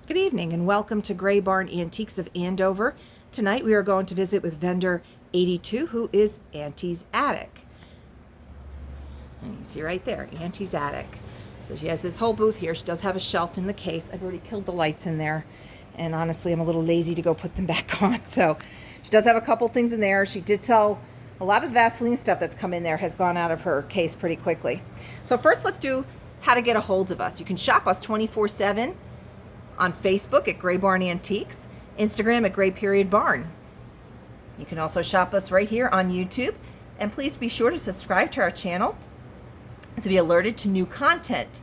Good evening and welcome to Gray Barn Antiques of Andover. Tonight we are going to visit with vendor 82, who is Auntie's Attic. And you see right there, Auntie's Attic. So she has this whole booth here. She does have a shelf in the case. I've already killed the lights in there, and honestly I'm a little lazy to go put them back on. So she does have a couple things in there. She did sell a lot of Vaseline stuff that's come in there, has gone out of her case pretty quickly. So first let's do how to get a hold of us. You can shop us 24/7 on Facebook at Gray Barn Antiques, Instagram at Gray_Barn. You can also shop us right here on YouTube, and please be sure to subscribe to our channel to be alerted to new content.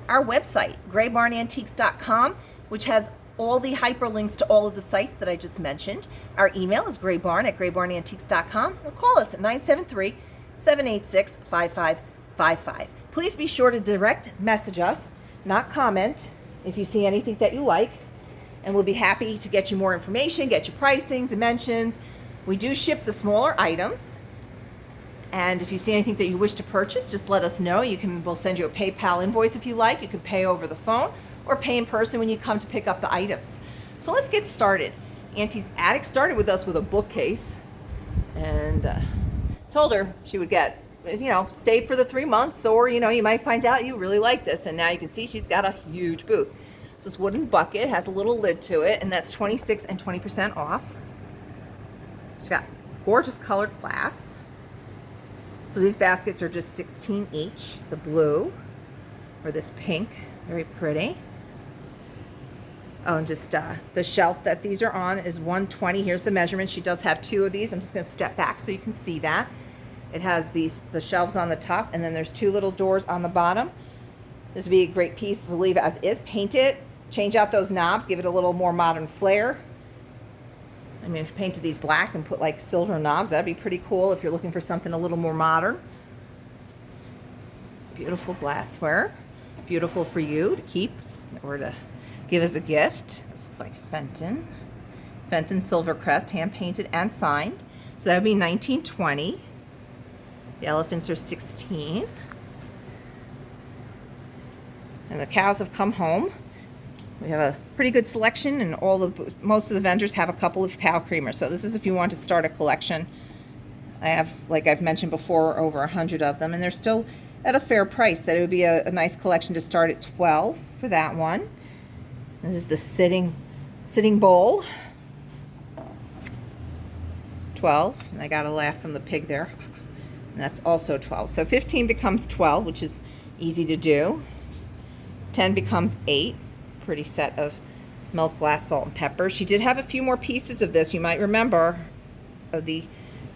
Our website, graybarnantiques.com, which has all the hyperlinks to all of the sites that I just mentioned. Our email is graybarn at graybarnantiques.com, or call us at 973-786-5555. Please be sure to direct message us, not comment, if you see anything that you like, and we'll be happy to get you more information, get you pricing, dimensions. We do ship the smaller items, and if you see anything that you wish to purchase, just let us know. We'll send you a PayPal invoice if you like. You can pay over the phone or pay in person when you come to pick up the items. So let's get started. Auntie's Attic started with us with a bookcase, and told her she would get, stay for the 3 months, or you might find out you really like this. And now you can see she's got a huge booth. So this wooden bucket has a little lid to it, and that's 26 and 20% off. She's got gorgeous colored glass. So these baskets are just 16 each. The blue or this pink, very pretty. Oh, and just the shelf that these are on is 120. Here's the measurement. She does have 2 of these. I'm just going to step back so you can see that. It has the shelves on the top, and then there's 2 little doors on the bottom. This would be a great piece to leave as is. Paint it, change out those knobs, give it a little more modern flair. I mean, if you painted these black and put like silver knobs, that'd be pretty cool if you're looking for something a little more modern. Beautiful glassware. Beautiful for you to keep or to give as a gift. This looks like Fenton. Fenton Silver Crest, hand painted and signed. So that would be $19.20. The elephants are 16. And the cows have come home. We have a pretty good selection, and most of the vendors have a couple of cow creamers. So this is if you want to start a collection. I have, like I've mentioned before, over 100 of them, and they're still at a fair price. That it would be a nice collection to start at $12 for that one. This is the sitting bowl. $12. And I got a laugh from the pig there. And that's also 12. So 15 becomes 12, which is easy to do. 10 becomes 8. Pretty set of milk, glass, salt, and pepper. She did have a few more pieces of this. You might remember of the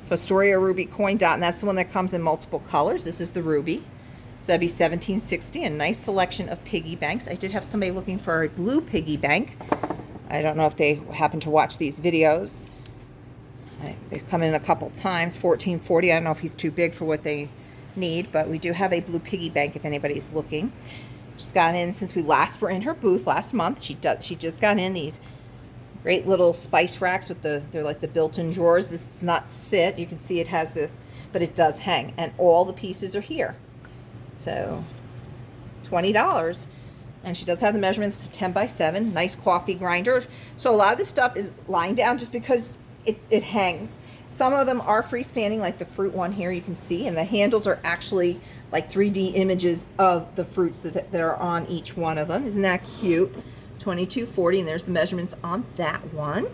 Fostoria Ruby coin dot, and that's the one that comes in multiple colors. This is the ruby. So that'd be $17.60. A nice selection of piggy banks. I did have somebody looking for a blue piggy bank. I don't know if they happen to watch these videos. They've come in a couple times. $14.40. I don't know if he's too big for what they need, but we do have a blue piggy bank if anybody's looking. She's gotten in since we last were in her booth last month. She just got in these great little spice racks with they're like the built-in drawers. This does not sit. You can see it has but it does hang, and all the pieces are here. So $20. And she does have the measurements. It's 10 by 7. Nice coffee grinder. So a lot of this stuff is lying down just because it hangs. Some of them are freestanding, like the fruit one here you can see, and the handles are actually like 3D images of the fruits that are on each one of them. Isn't that cute? $22.40, and there's the measurements on that one.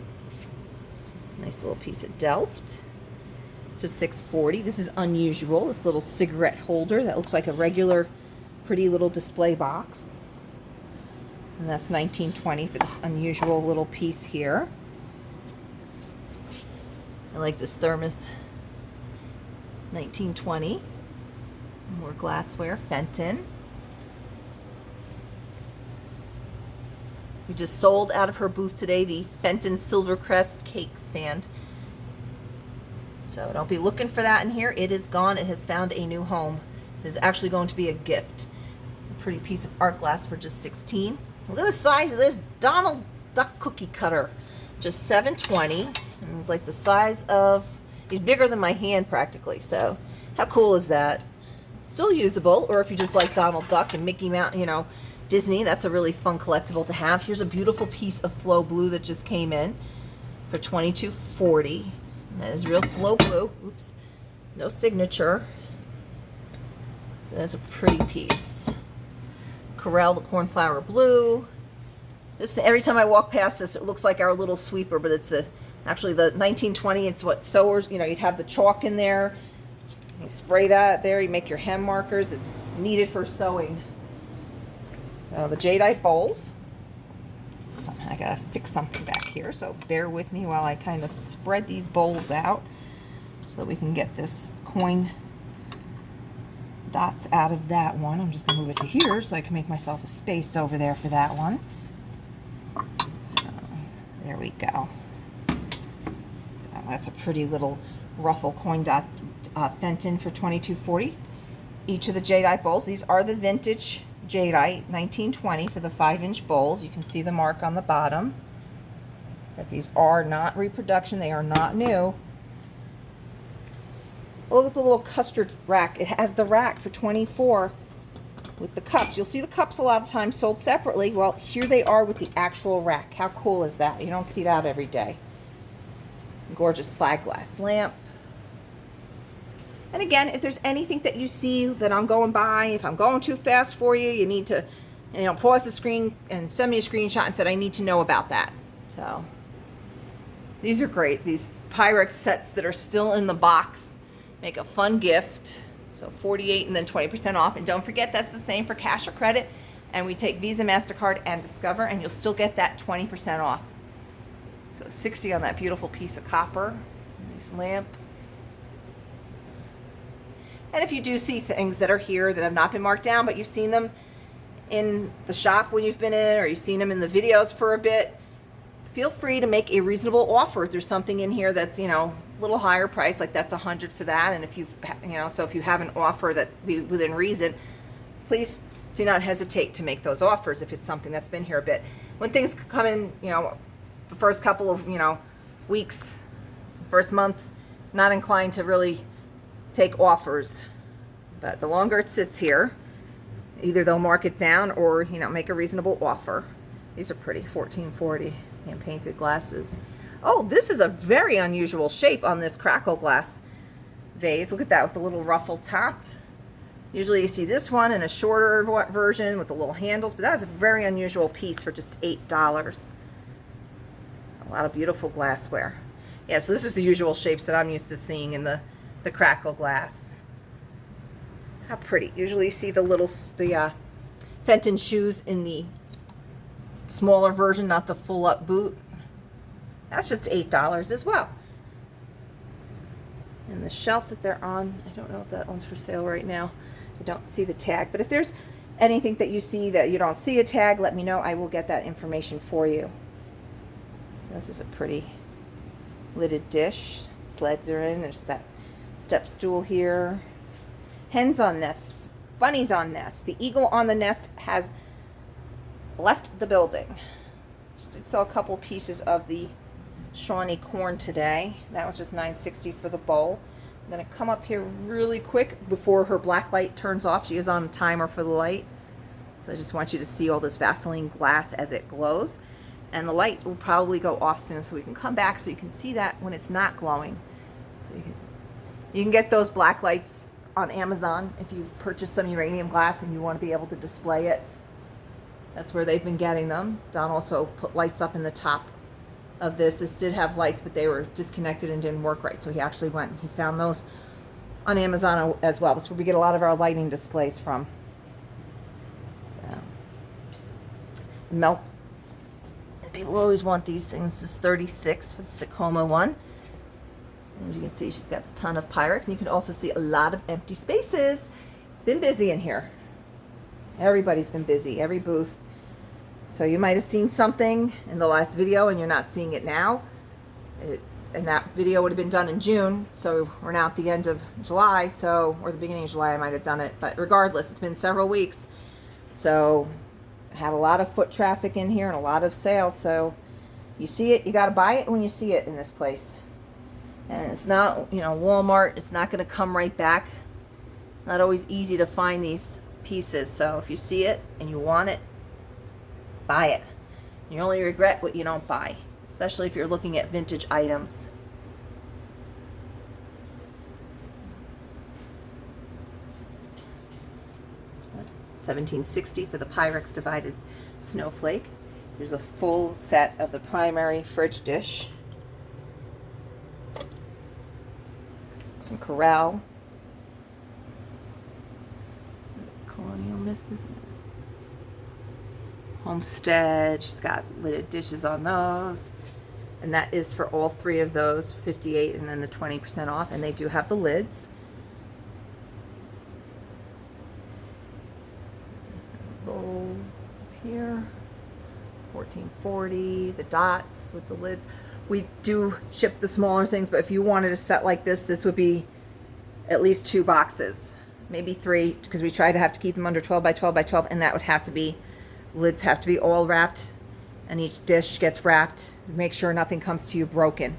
Nice little piece of Delft for $6.40. This is unusual, this little cigarette holder that looks like a regular pretty little display box. And that's $19.20 for this unusual little piece here. I like this thermos. $19.20. More glassware. Fenton. We just sold out of her booth today the Fenton Silvercrest cake stand. So don't be looking for that in here. It is gone. It has found a new home. It is actually going to be a gift. A pretty piece of art glass for just $16. Look at the size of this Donald Duck cookie cutter. Just $7.20. And it's like the size of, he's bigger than my hand practically. So how cool is that? Still usable, or if you just like Donald Duck and Mickey Mouse, Disney. That's a really fun collectible to have. Here's a beautiful piece of flow blue that just came in for $22.40. That is real flow blue. Oops, no signature. That's a pretty piece. Corel, the cornflower blue. This, every time I walk past this, it looks like our little sweeper, but it's actually the 1920. It's what sewers, you know, you'd have the chalk in there. You spray that there, you make your hem markers. It's needed for sewing. So the jadeite bowls. I gotta fix something back here, so bear with me while I kind of spread these bowls out so we can get this coin dots out of that one. I'm just gonna move it to here so I can make myself a space over there for that one. There we go. So that's a pretty little ruffle coin dot Fenton for $22.40. Each of the jadeite bowls. These are the vintage jadeite 1920 for the 5-inch bowls. You can see the mark on the bottom that these are not reproduction. They are not new. Look at the little custard rack. It has the rack for $24 with the cups. You'll see the cups a lot of times sold separately. Well, here they are with the actual rack. How cool is that? You don't see that every day. Gorgeous slag glass lamp. And again, if there's anything that you see that I'm going by, if I'm going too fast for you, you need to, you know, pause the screen and send me a screenshot and said, I need to know about that. So these are great. These Pyrex sets that are still in the box make a fun gift. So $48 and then 20% off. And don't forget, that's the same for cash or credit. And we take Visa, MasterCard, and Discover, and you'll still get that 20% off. So $60 on that beautiful piece of copper. Nice lamp. And if you do see things that are here that have not been marked down, but you've seen them in the shop when you've been in, or you've seen them in the videos for a bit, feel free to make a reasonable offer. If there's something in here that's, you know, a little higher price, like that's $100 for that. And if you've, you know, so if you have an offer that be within reason, please do not hesitate to make those offers if it's something that's been here a bit. When things come in, you know, the first couple of, you know, weeks, first month, not inclined to really take offers, but the longer it sits here, either they'll mark it down or, you know, make a reasonable offer. These are pretty. $14.40. Hand painted glasses. Oh, this is a very unusual shape on this crackle glass vase. Look at that with the little ruffled top. Usually you see this one in a shorter version with the little handles, but that's a very unusual piece for just $8. A lot of beautiful glassware. Yeah, so this is the usual shapes that I'm used to seeing in the crackle glass. How pretty. Usually you see the Fenton shoes in the smaller version, not the full up boot. That's just $8 as well. And the shelf that they're on, I don't know if that one's for sale right now. I don't see the tag, but if there's anything that you see that you don't see a tag, let me know. I will get that information for you. So this is a pretty lidded dish. Sleds are in. There's that step stool here. Hens on nests, bunnies on nests. The eagle on the nest has left the building. Just saw a couple pieces of the Shawnee corn today. That was just $9.60 for the bowl. I'm going to come up here really quick before her black light turns off. She is on a timer for the light. So I just want you to see all this Vaseline glass as it glows. And the light will probably go off soon, so we can come back so you can see that when it's not glowing. So you can get those black lights on Amazon if you've purchased some uranium glass and you want to be able to display it. That's where they've been getting them. Don also put lights up in the top of this. This did have lights, but they were disconnected and didn't work right. So he actually went and he found those on Amazon as well. That's where we get a lot of our lighting displays from. So, melt. People always want these things. This is $36 for the Tacoma one. As you can see, she's got a ton of Pyrex, and you can also see a lot of empty spaces. It's been busy in here. Everybody's been busy, every booth. So you might have seen something in the last video and you're not seeing it now. And that video would have been done in June, so we're now at the end of July, so, or the beginning of July I might have done it, but regardless, it's been several weeks. So had a lot of foot traffic in here and a lot of sales, so you see it, you got to buy it when you see it in this place. And it's not, you know, Walmart, it's not going to come right back. Not always easy to find these pieces, so if you see it and you want it, buy it. You only regret what you don't buy, especially if you're looking at vintage items. $17.60 for the Pyrex divided snowflake. There's a full set of the primary fridge dish. Some Corral. Colonial Mist, isn't it? Homestead. She's got lidded dishes on those. And that is for all three of those, 58 and then the 20% off. And they do have the lids. Bowls up here. $14.40. The dots with the lids. We do ship the smaller things, but if you wanted a set like this, this would be at least 2 boxes, maybe 3, because we try to have to keep them under 12 by 12 by 12, and that would have to be, lids have to be all wrapped, and each dish gets wrapped. Make sure nothing comes to you broken.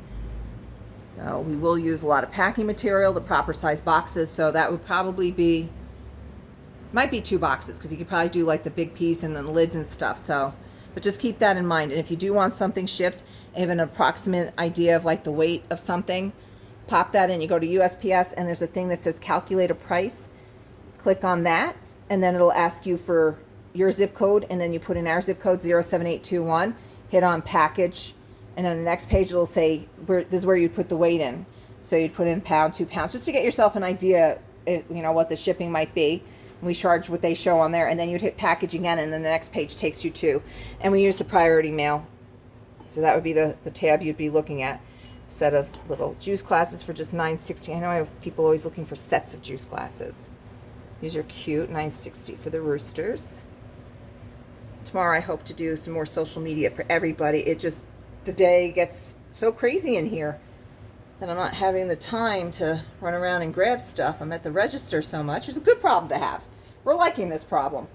So we will use a lot of packing material, the proper size boxes, so that would probably be, might be 2 boxes, because you could probably do like the big piece and then the lids and stuff, so. But just keep that in mind. And if you do want something shipped, have an approximate idea of like the weight of something, pop that in. You go to USPS and there's a thing that says calculate a price. Click on that and then it'll ask you for your zip code, and then you put in our zip code 07821, hit on package, and on the next page it'll say this is where you put the weight in. So you'd put in pound, 2 pounds, just to get yourself an idea, you know, what the shipping might be. We charge what they show on there, and then you'd hit package again, and then the next page takes you to. And we use the priority mail. So that would be the tab you'd be looking at. Set of little juice glasses for just $9.60. I know I have people always looking for sets of juice glasses. These are cute, $9.60 for the roosters. Tomorrow I hope to do some more social media for everybody. It just, the day gets so crazy in here that I'm not having the time to run around and grab stuff. I'm at the register so much. It's a good problem to have. We're liking this problem.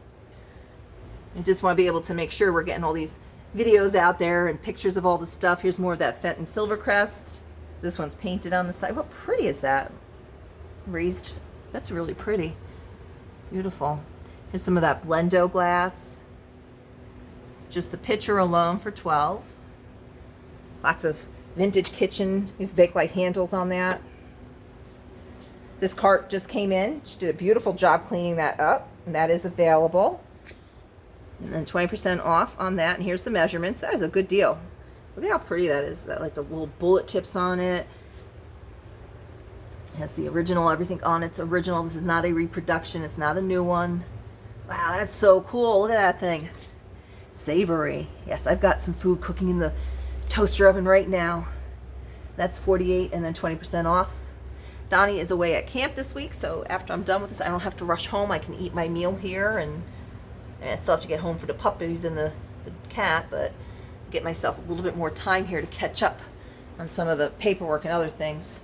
I just want to be able to make sure we're getting all these videos out there and pictures of all the stuff. Here's more of that Fenton Silvercrest. This one's painted on the side. What pretty is that? Raised. That's really pretty. Beautiful. Here's some of that Blendo glass. Just the pitcher alone for $12. Lots of vintage kitchen. These Bakelite handles on that. This cart just came in. She did a beautiful job cleaning that up, and that is available. And then 20% off on that. And here's the measurements. That is a good deal. Look at how pretty that is. That, like the little bullet tips on it. It has the original, everything on it's original. This is not a reproduction. It's not a new one. Wow, that's so cool. Look at that thing. Savory. Yes, I've got some food cooking in the toaster oven right now. That's $48 and then 20% off. Donnie is away at camp this week, so after I'm done with this, I don't have to rush home. I can eat my meal here, and I still have to get home for the puppies and the cat, but get myself a little bit more time here to catch up on some of the paperwork and other things.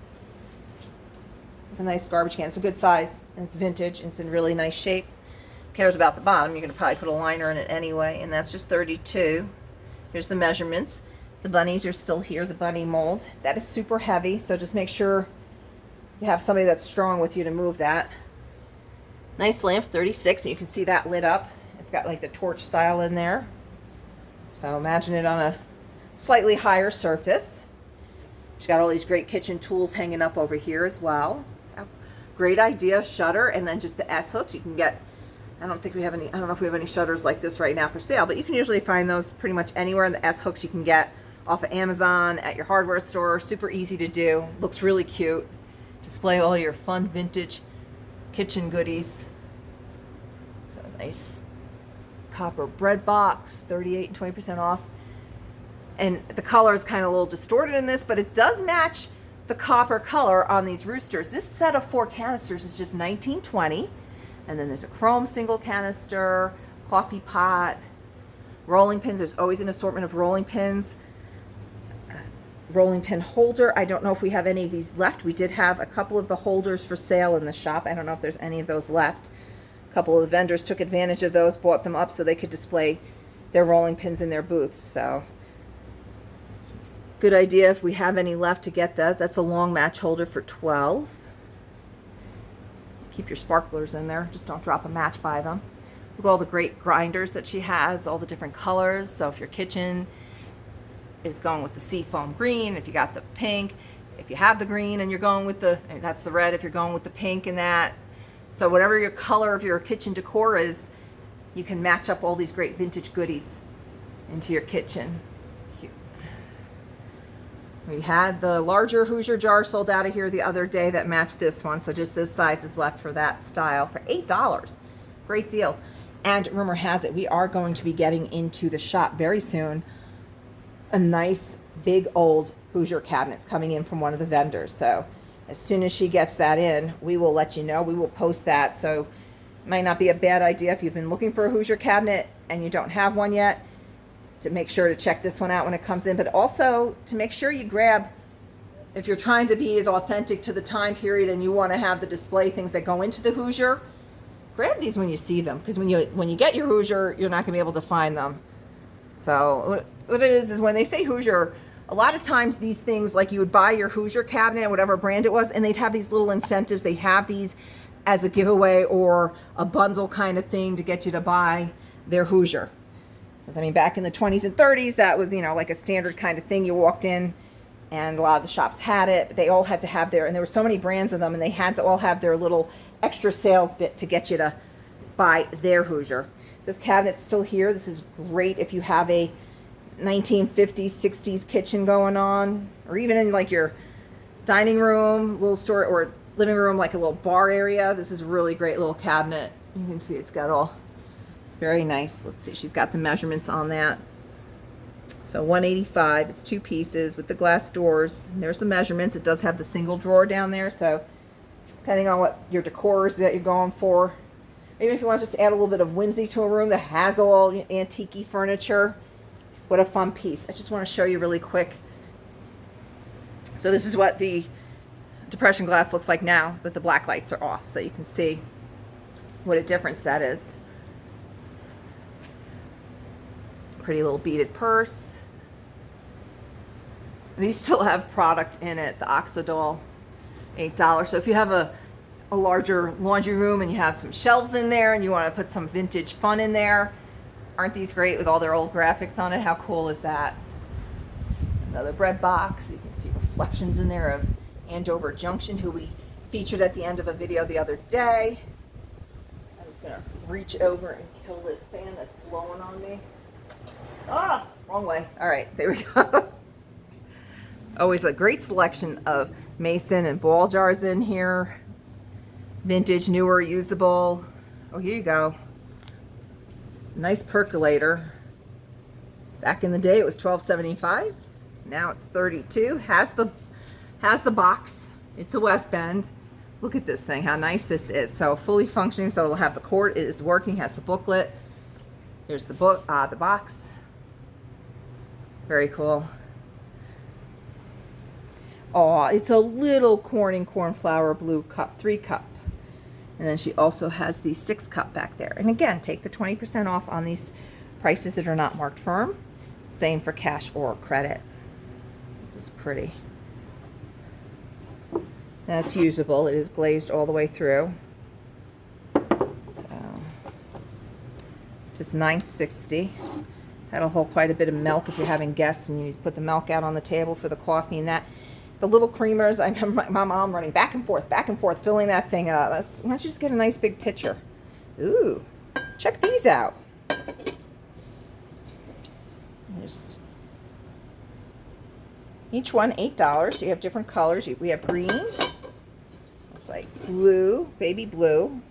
It's a nice garbage can. It's a good size, and it's vintage, and it's in really nice shape. Who cares about the bottom? You're going to probably put a liner in it anyway, and that's just $32. Here's the measurements. The bunnies are still here, the bunny mold. That is super heavy, so just make sure you have somebody that's strong with you to move that. Nice lamp, $36, and you can see that lit up. It's got like the torch style in there. So imagine it on a slightly higher surface. She's got all these great kitchen tools hanging up over here as well. Great idea, shutter, and then just the S hooks. You can get, I don't know if we have any shutters like this right now for sale, but you can usually find those pretty much anywhere. And the S hooks you can get off of Amazon, at your hardware store. Super easy to do. Looks really cute. Display all your fun vintage kitchen goodies. So nice copper bread box, $38 and 20% off. And the color is kind of a little distorted in this, but it does match the copper color on these roosters. This set of 4 canisters is just $19.20. And then there's a chrome single canister, coffee pot, rolling pins. There's always an assortment of rolling pins. Rolling pin holder. I don't know if we have any of these left. We did have a couple of the holders for sale in the shop. I don't know if there's any of those left. A couple of the vendors took advantage of those, bought them up so they could display their rolling pins in their booths. So good idea if we have any left to get that. That's a long match holder for $12. Keep your sparklers in there. Just don't drop a match by them. Look at all the great grinders that she has, all the different colors. So if your kitchen is going with the seafoam green, if you got the pink, if you have the green and you're going with the, I mean, that's the red, if you're going with the pink and that. So whatever your color of your kitchen decor is, you can match up all these great vintage goodies into your kitchen. Cute. We had the larger Hoosier jar sold out of here the other day that matched this one. So just this size is left for that style for $8. Great deal. And rumor has it, we are going to be getting into the shop very soon. A nice big old Hoosier cabinets coming in from one of the vendors. So as soon as she gets that in, we will let you know. We will post that. So it might not be a bad idea if you've been looking for a Hoosier cabinet and you don't have one yet, to make sure to check this one out when it comes in, but also to make sure you grab, if you're trying to be as authentic to the time period and you want to have the display things that go into the Hoosier, grab these when you see them, because when you get your Hoosier, you're not going to be able to find them. So what it is when they say Hoosier, a lot of times these things, like you would buy your Hoosier cabinet, whatever brand it was, and they'd have these little incentives. They have these as a giveaway or a bundle kind of thing to get you to buy their Hoosier. Because I mean, back in the 20s and 30s, that was, you know, like a standard kind of thing. You walked in and a lot of the shops had it. They all had to have their, and there were so many brands of them, and they had to all have their little extra sales bit to get you to buy their Hoosier. This cabinet's still here. This is great if you have a 1950s, 60s kitchen going on, or even in like your dining room, little store, or living room, like a little bar area. This is a really great little cabinet. You can see it's got all very nice. Let's see, she's got the measurements on that. So 185, it's 2 pieces with the glass doors. And there's the measurements. It does have the single drawer down there. So depending on what your decor is that you're going for, maybe if you want just to add a little bit of whimsy to a room that has all antique furniture, what a fun piece. I just want to show you really quick. So this is what the depression glass looks like now that the black lights are off, so you can see what a difference that is. Pretty little beaded purse. These still have product in it. The Oxidol, $8. So if you have a larger laundry room and you have some shelves in there and you want to put some vintage fun in there, aren't these great with all their old graphics on it? How cool is that? Another bread box. You can see reflections in there of Andover Junction, who we featured at the end of a video the other day. I'm just going to reach over and kill this fan that's blowing on me. Ah, wrong way. All right, there we go. Always a great selection of mason and ball jars in here. Vintage, newer, usable. Oh, here you go. Nice percolator. Back in the day, it was $12.75. Now it's $32. Has the box. It's a West Bend. Look at this thing. How nice this is. So fully functioning. So it'll have the cord. It is working. Has the booklet. Here's the book. The box. Very cool. Oh, it's a little Corning cornflower blue cup, 3-cup. And then she also has the 6-cup back there. And again, take the 20% off on these prices that are not marked firm. Same for cash or credit. Just pretty. That's usable. It is glazed all the way through. Just $9.60. That'll hold quite a bit of milk if you're having guests and you need to put the milk out on the table for the coffee and that. The little creamers, I remember my mom running back and forth, filling that thing up. Why don't you just get a nice big pitcher? Ooh, check these out. There's each one $8. So you have different colors. We have green. It's like blue, baby blue,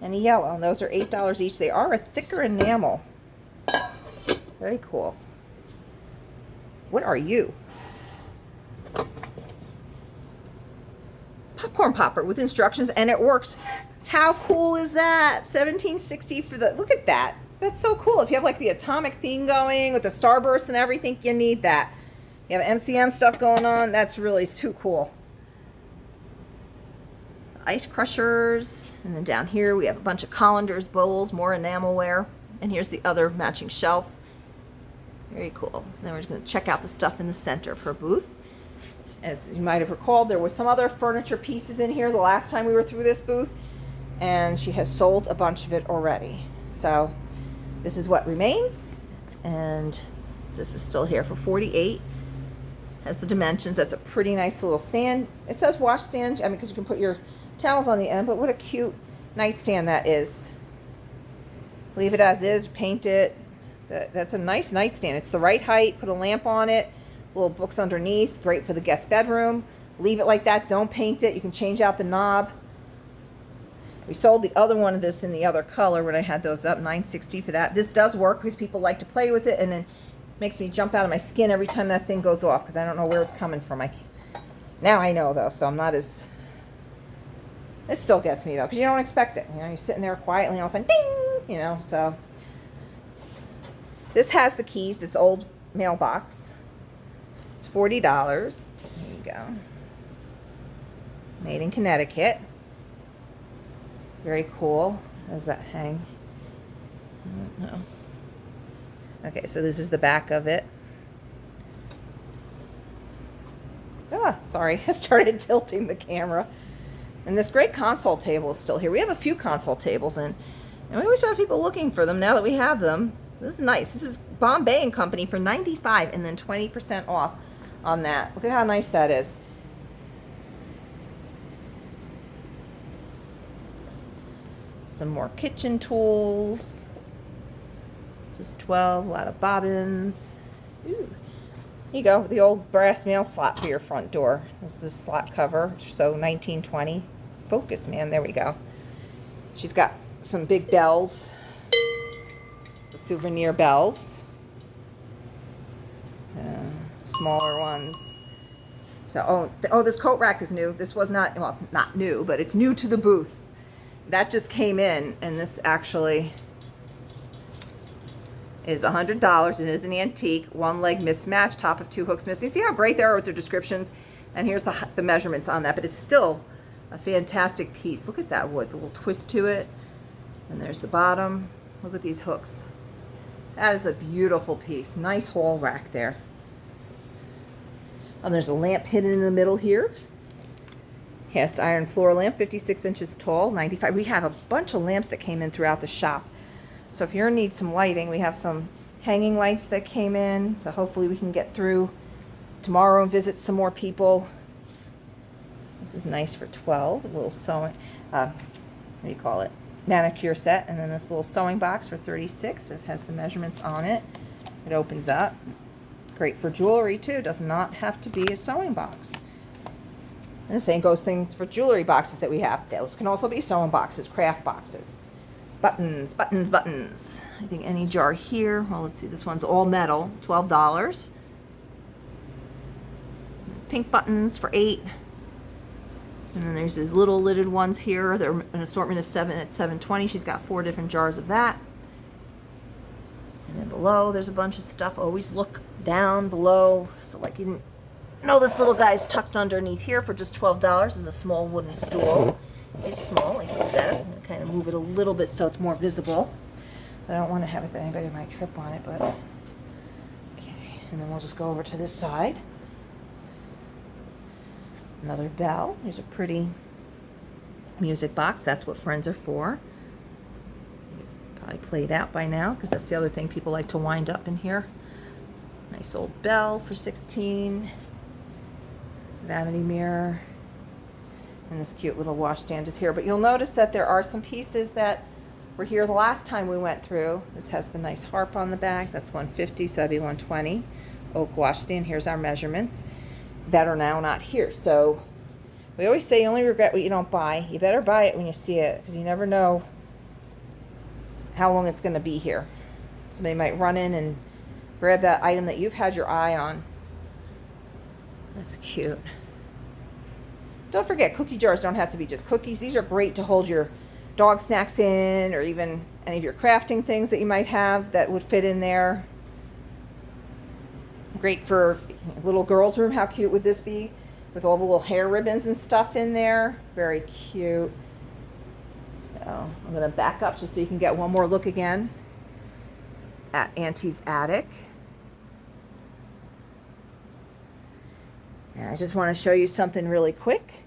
and a yellow. And those are $8 each. They are a thicker enamel. Very cool. What are you? Popcorn popper with instructions, and it works. How cool is that? $17.60 for the, look at that. That's so cool. If you have like the atomic theme going with the starburst and everything, you need that. You have MCM stuff going on. That's really too cool. Ice crushers. And then down here we have a bunch of colanders, bowls, more enamelware. And here's the other matching shelf. Very cool. So then we're just going to check out the stuff in the center of her booth. As you might have recalled, there was some other furniture pieces in here the last time we were through this booth, and she has sold a bunch of it already. So this is what remains, and this is still here for $48. Has the dimensions. That's a pretty nice little stand. It says wash stand, I mean, because you can put your towels on the end, but what a cute nightstand that is. Leave it as is, paint it. That's a nice nightstand. It's the right height. Put a lamp on it, little books underneath. Great for the guest bedroom. Leave it like that. Don't paint it. You can change out the knob. We sold the other one of this in the other color when I had those up, $9.60 for that. This does work because people like to play with it, and then makes me jump out of my skin every time that thing goes off because I don't know where it's coming from. Now I know, though, so I'm not as... It still gets me, though, because you don't expect it. You know, you're sitting there quietly, and all of a sudden, ding! You know, so... This has the keys, this old mailbox. It's $40. There you go. Made in Connecticut. Very cool. How does that hang? I don't know. Okay, so this is the back of it. Ah, sorry, I started tilting the camera. And this great console table is still here. We have a few console tables, and we always have people looking for them. Now that we have them, this is nice. This is Bombay & Company for $95 and then 20% off on that. Look at how nice that is. Some more kitchen tools. Just 12, a lot of bobbins. Ooh. Here you go, the old brass mail slot for your front door. This is the slot cover, so 1920. Focus, man, there we go. She's got some big bells, the souvenir bells. Smaller ones. So, this coat rack is new. This was not, well, it's not new, but it's new to the booth. That just came in, and this actually is $100. It is an antique, one leg mismatched, top of 2 hooks missing. See how great they are with their descriptions? And here's the measurements on that, but it's still a fantastic piece. Look at that wood, the little twist to it. And there's the bottom. Look at these hooks. That is a beautiful piece. Nice hall rack there. And there's a lamp hidden in the middle here. Cast iron floor lamp, 56 inches tall, $95. We have a bunch of lamps that came in throughout the shop. So if you need some lighting, we have some hanging lights that came in. So hopefully we can get through tomorrow and visit some more people. This is nice for $12. A little sewing, what do you call it? Manicure set. And then this little sewing box for $36. This has the measurements on it. It opens up. Great for jewelry too. Does not have to be a sewing box. And the same goes things for jewelry boxes that we have. Those can also be sewing boxes, craft boxes. Buttons, buttons, buttons. I think any jar here. Well, let's see. This one's all metal, $12. Pink buttons for $8. And then there's these little lidded ones here. They're an assortment of 7 at $7.20. She's got 4 different jars of that. And then below, there's a bunch of stuff. Always look down below. So like you didn't know this little guy's tucked underneath here for just $12. Is a small wooden stool. It's small, like it says. I'm going to kind of move it a little bit so it's more visible. I don't want to have it that anybody might trip on it, but okay. And then we'll just go over to this side. Another bell. Here's a pretty music box. That's what friends are for. It's probably played out by now because that's the other thing people like to wind up in here. Nice old bell for $16. Vanity Mirror. And this cute little washstand is here. But you'll notice that there are some pieces that were here the last time we went through. This has the nice harp on the back. That's $150, so that'd be $120. Oak washstand. Here's our measurements that are now not here. So we always say you only regret what you don't buy. You better buy it when you see it because you never know how long it's going to be here. Somebody might run in and grab that item that you've had your eye on. That's cute. Don't forget, cookie jars don't have to be just cookies. These are great to hold your dog snacks in, or even any of your crafting things that you might have that would fit in there. Great for little girl's room. How cute would this be? With all the little hair ribbons and stuff in there. Very cute. So I'm going to back up just so you can get one more look again at Auntie's attic. And I just want to show you something really quick.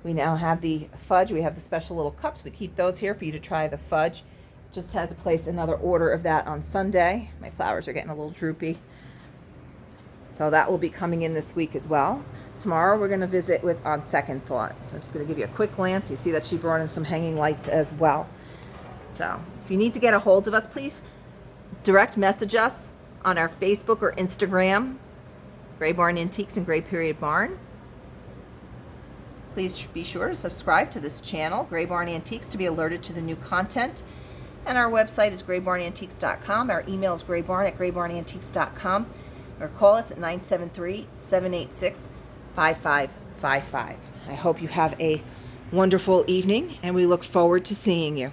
We now have the fudge. We have the special little cups. We keep those here for you to try the fudge Just had to place another order of that on Sunday. My flowers are getting a little droopy. So that will be coming in this week as well. Tomorrow we're going to visit with On Second Thought. So I'm just going to give you a quick glance. You see that she brought in some hanging lights as well. So if you need to get a hold of us, please direct message us on our Facebook or Instagram, Gray Barn Antiques and Gray Period Barn. Please be sure to subscribe to this channel, Gray Barn Antiques, to be alerted to the new content. And our website is graybarnantiques.com. Our email is graybarn@graybarnantiques.com. Or call us at 973-786-5555. I hope you have a wonderful evening, and we look forward to seeing you.